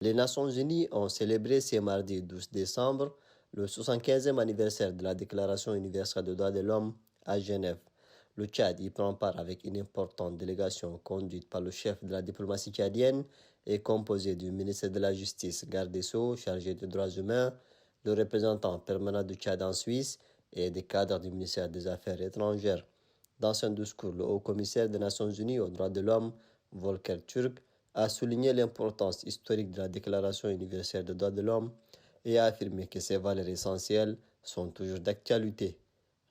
Les Nations Unies ont célébré ce mardi 12 décembre le 75e anniversaire de la Déclaration universelle des droits de l'homme à Genève. Le Tchad y prend part avec une importante délégation conduite par le chef de la diplomatie tchadienne et composée du ministre de la Justice, garde des Sceaux, chargé des droits humains, le représentant permanent du Tchad en Suisse et des cadres du ministère des Affaires étrangères. Dans son discours, le haut-commissaire des Nations Unies aux droits de l'homme, Volker Turk, a souligné l'importance historique de la Déclaration universelle des droits de l'homme et a affirmé que ces valeurs essentielles sont toujours d'actualité.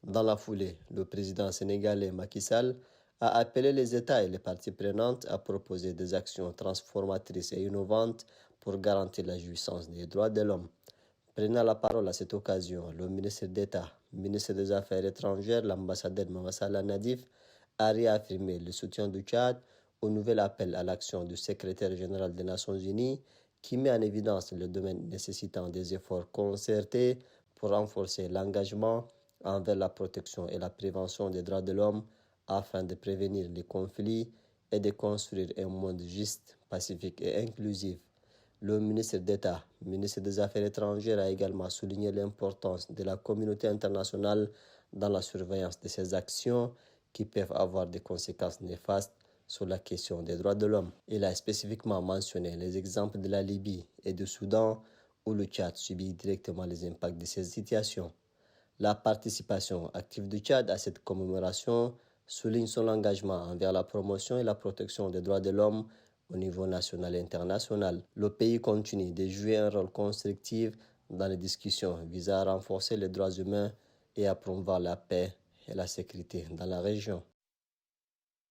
Dans la foulée, le président sénégalais Macky Sall a appelé les États et les parties prenantes à proposer des actions transformatrices et innovantes pour garantir la jouissance des droits de l'homme. Prenant la parole à cette occasion, le ministre d'État, ministre des Affaires étrangères, l'ambassadeur Mamassala Nadif, a réaffirmé le soutien du Tchad au nouvel appel à l'action du secrétaire général des Nations Unies qui met en évidence le domaine nécessitant des efforts concertés pour renforcer l'engagement envers la protection et la prévention des droits de l'homme afin de prévenir les conflits et de construire un monde juste, pacifique et inclusif. Le ministre d'État, ministre des Affaires étrangères, a également souligné l'importance de la communauté internationale dans la surveillance de ces actions qui peuvent avoir des conséquences néfastes sur la question des droits de l'homme. Il a spécifiquement mentionné les exemples de la Libye et du Soudan où le Tchad subit directement les impacts de ces situations. La participation active du Tchad à cette commémoration souligne son engagement envers la promotion et la protection des droits de l'homme au niveau national et international. Le pays continue de jouer un rôle constructif dans les discussions visant à renforcer les droits humains et à promouvoir la paix et la sécurité dans la région.